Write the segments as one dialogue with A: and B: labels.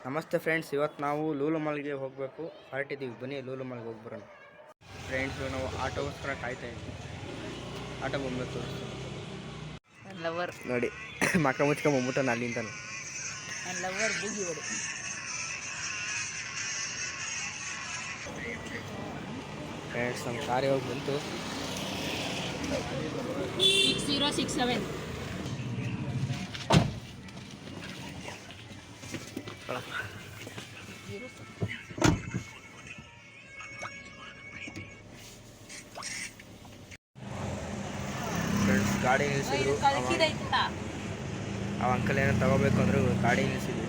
A: ನಮಸ್ತೆ ಫ್ರೆಂಡ್ಸ್, ಇವತ್ತು ನಾವು ಲೂಲು ಮಾಲ್ಗೆ ಹೋಗಬೇಕು ಹೊರಟಿದ್ದೀವಿ. ಬನ್ನಿ ಲೂಲು ಮಾಲ್ಗೆ ಹೋಗಿ ಬರೋಣ. ಫ್ರೆಂಡ್ಸ್, ನಾವು ಆಟೋಗೋಸ್ಕರ ಕಾಯ್ತಾ ಇದ್ದೀವಿ. ಆಟೋ ಬಂದ್ಬೇಕು ತೋರಿಸ್ತೀನಿ
B: ಲವರ್
A: ನೋಡಿ. ಮಕ್ಕ ಮುಚ್ಕೊಂಬಂದ್ಬಿಟ್ಟು ಅಲ್ಲಿಂದ
B: ಲವರ್ ಬೂಗಿ ಹೊಡೆ.
A: ಫ್ರೆಂಡ್ಸ್, ನಮ್ಮ ಕಾರ್ ಹೋಗಿ ಬಂತು.
B: 6067
A: ಫ್ರೆಂಡ್ಸ್, ಗಾಡಿ ನಿಲ್ಲಿಸಿದ್ರು. ಆ ಅಂಕಲ್ ಏನೋ ತಗೋಬೇಕು ಅಂದರು, ಗಾಡಿ ನಿಲ್ಲಿಸಿದ್ವಿ.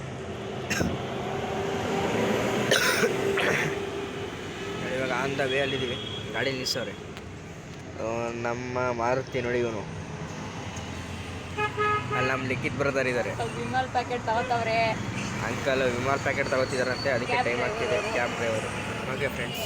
A: ಇವಾಗ ಆನ್ ದ ವೇ ಅಲ್ಲಿದ್ದೀವಿ. ಗಾಡಿ ನಿಲ್ಲಿಸೋರೆ. ನಮ್ಮ ಮಾರುತಿ ನೋಡಿ, ಇವನು ಅಲ್ಲಿ ನಮ್ಮ ಲಿಖಿತ್ ಬ್ರದರ್ ಇದ್ದಾರೆ.
B: ವಿಮಲ್ ಪ್ಯಾಕೆಟ್ ತಗೋತವ್ರೆ.
A: ಅಂಕಲ್ ವಿಮಲ್ ಪ್ಯಾಕೆಟ್ ತಗೋತಿದಾರಂತೆ, ಅದಕ್ಕೆ ಟೈಮ್ ಆಗ್ತಿದೆ. Cab driver. ಓಕೆ ಫ್ರೆಂಡ್ಸ್,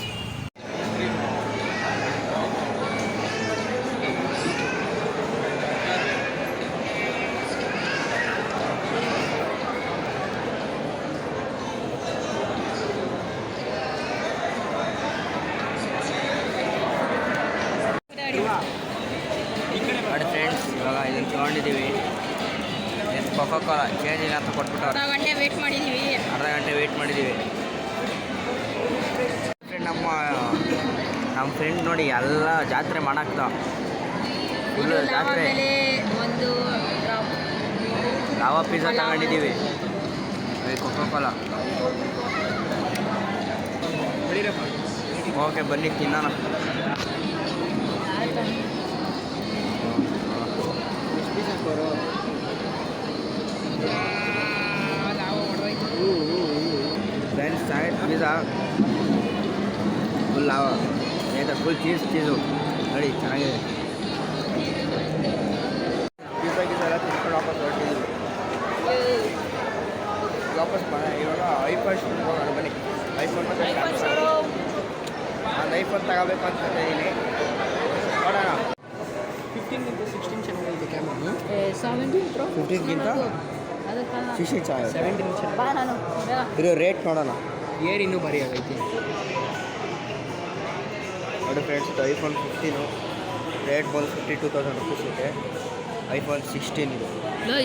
A: ನೋಡಿ ಫ್ರೆಂಡ್ಸ್, ಇವಾಗ ಇದನ್ನು ತೊಗೊಂಡಿದ್ದೀವಿ. ಕೊಕೋ ಕೋಲಾ ಚೇಂಜ್ ಇಲ್ಲ ಅಂತ ಕೊಟ್ಬಿಟ್ಟು
B: ಅರ್ಧ ಗಂಟೆ ವೇಟ್ ಮಾಡಿದ್ದೀವಿ.
A: ನಮ್ಮ ಫ್ರೆಂಡ್ ನೋಡಿ ಎಲ್ಲ ಜಾತ್ರೆ ಮಾಡಾಕ್ತಾ ಫುಲ್ಲು ಜಾತ್ರೆ.
B: ಒಂದು
A: ಲಾವಾ ಪಿಜ್ಜಾ ತಗೊಂಡಿದ್ದೀವಿ. Coca cola. ಓಕೆ, ಬನ್ನಿ ತಿನ್ನೋಣ. Friends, side pizza full lava, full cheese ನೋಡಿ, ಚೆನ್ನಾಗಿದೆ. ಪಿಜ್ಜಾ ಎಲ್ಲ ತಿನ್ಕೊಂಡು ವಾಪಸ್ ಹೊರಟಿದ್ದೀವಿ. ವಾಪಸ್ ಇವಾಗ ಐಫೋನ್ ಹೋಗೋಣ. ಬನ್ನಿ, ಐಫೋನ್ ಮತ್ತು ಒಂದು ಐಫೋನ್ ತಗೋಬೇಕು ಅಂತ ಇದ್ದೀನಿ. ನೋಡೋಣ. 15 ಚೆನ್ನಾಗಿದೆ ಕ್ಯಾಮ್ರಾ.
B: 17 Pro
A: 15ಗಿಂತ 16 ಚೆನ್ನಾಗಿದೆ. ಇರೋ ರೇಟ್ ನೋಡೋಣ.
C: ಇನ್ನೂ ಭಾರಿ ಆಗೈತಿ
A: ನೋಡಿ ಫ್ರೆಂಡ್ಸ್, ಇದು ಐಫೋನ್ 15 ರೇಟ್ ಬಂದು 52,000 ರುಪೀಸ್ ಇದೆ. ಐಫೋನ್ 16 ಇದು.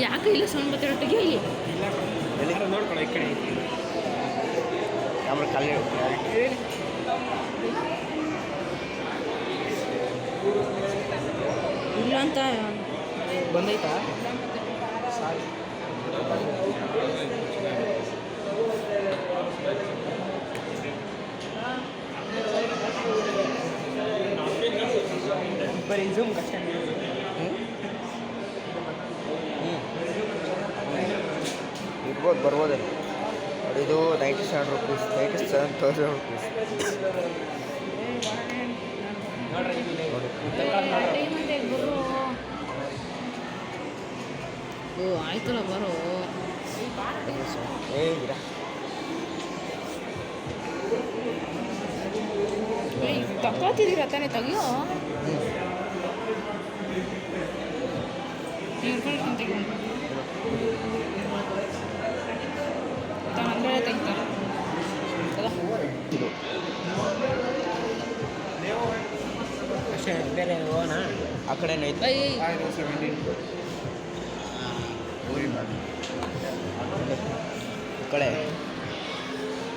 B: ಯಾಕೆ ಇಲ್ಲ ಸೌಂಡ್ ಬರ್ತಿರೊಟ್ಟಿಗೆ
C: ಎಲ್ಲ ನೋಡ್ಕೊಳ್ಳೋ ಈ ಕಡೆ ಐತಿ.
A: ಕ್ಯಾಮ್ರಾ ಖಾಲಿ
B: ಇಲ್ಲ ಅಂತ
C: ಬಂದೈತಾ ಬರೀ ಝೂಮ್ ಕಷ್ಟ.
A: ಇರ್ಬೋದು, ಬರ್ಬೋದೇ ನೋಡಿ. ಇದು 97 ರುಪೀಸ್, 97,000 ರುಪೀಸ್
B: ಓ ಆಯ್ತಲ್ಲ ಬರೋ. ತಗೋತಿದ್ದೀರ ತಾನೇ, ತೆಗಿಯೋ. ಅಂದರೆ ತೆಗಿತಾರೆ
C: ಅಷ್ಟೇ, ಬೇರೆ ಹೋಗೋಣ.
A: ಆ ಕಡೆ ಐತೆ.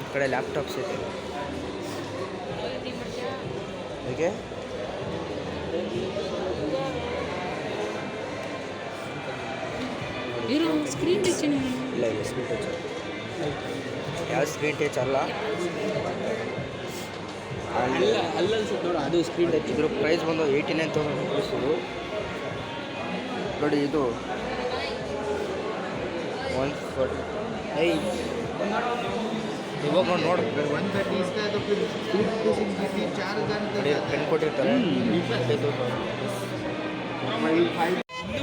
A: ಈ ಕಡೆ ಲ್ಯಾಪ್ಟಾಪ್ಸ್ ಇದೆ. ಹೇಗೆ
B: ಇರೋ ಸ್ಕ್ರೀನ್ ಟಚ್
A: ಇಲ್ಲ, ಇಲ್ಲ ಸ್ಕ್ರೀನ್ ಟಚ್. ಯಾವ ಸ್ಕ್ರೀನ್ ಟಚ್ ಅಲ್ಲ,
C: ಅಲ್ಲ ಅನ್ಸುತ್ತೆ ನೋಡು, ಅದು ಸ್ಕ್ರೀನ್ ಟಚ್.
A: ಇದ್ರ ಪ್ರೈಸ್ ಬಂದು 89,000 ರುಪೀಸ್ ಇದು. ನೋಡಿ, ಇದು 140. ಇವಾಗ ನೋಡಿ ಪೆನ್ ಕೊಟ್ಟಿರ್ತಾರೆ.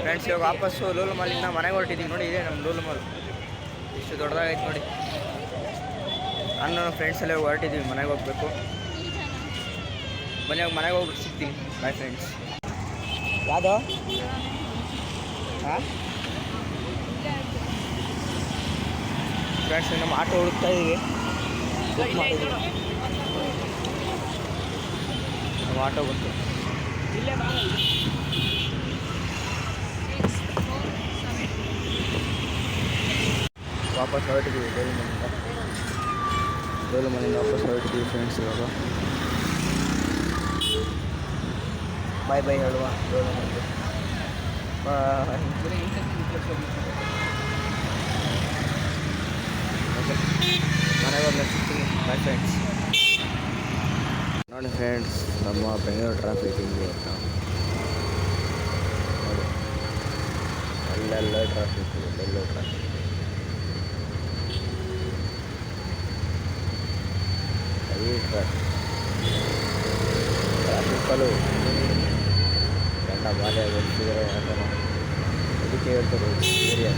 A: ಫ್ರೆಂಡ್ಸ್, ಇವಾಗ ವಾಪಸ್ಸು ಲೂಲು ಮಾಲಿಂದ ಮನೆಗೆ ಹೊರಟಿದ್ದೀವಿ. ನೋಡಿ, ಇದೆ ನಮ್ಮ ಲೂಲು ಮಾಲ್. ಇಷ್ಟು ದೊಡ್ಡದಾಗೈತೆ ನೋಡಿ. ನಾನು ಫ್ರೆಂಡ್ಸ್ ಎಲ್ಲ ಹೊರಟಿದ್ದೀವಿ, ಮನೆಗೆ ಹೋಗ್ಬೇಕು. ಬನ್ನಿ, ಮನೆಗೆ ಹೋಗ್ಬಿಟ್ಟು ಸಿಗ್ತೀನಿ. Bye friends. ಯಾವುದು? ಹಾಂ, ಫ್ರೆಂಡ್ಸ್ ನಮ್ಮ ಆಟೋ ಹುಡುಕ್ತಾ ಇದೀವಿ. ನಮ್ಮ ಆಟೋ ಬಂತು. ವಾಪಸ್ ಹೊರಟಿದ್ದೀವಿ ಡೋಲುಮನೆಯಿಂದ ವಾಪಸ್ ಹೊರಟಿದ್ದೀವಿ ಫ್ರೆಂಡ್ಸ್. ಇವಾಗ ಬಾಯ್ ಬಾಯ್ ಹೇಳುವ ಡೋಲುಮನೆಗೆ. ಮನೆಗೆ ಹೋದ್ಮೇಲೆ ಸಿಗ್ತೀನಿ. Bye friends. ನೋಡಿ ಫ್ರೆಂಡ್ಸ್, ನಮ್ಮ ಬೆಂಗಳೂರು ಟ್ರಾಫಿಕ್ ಹಿಂಗೆ ಅಂತ ನೋಡಿ, ಅಲ್ಲೆಲ್ಲ ಟ್ರಾಫಿಕ್ ಇದೆ, ಎಲ್ಲೆಲ್ಲೋ ಟ್ರಾಫಿಕ್ ಇದೆ. ಟ್ರಾಫಿಕ್ಕಲ್ಲೂ ಗಂಡ ಬಾಲ್ಯ ಬಂದಿದ್ದಾರೆ ಅದಕ್ಕೆ ಹೇಳ್ತಾರೆ ಏರಿಯಾ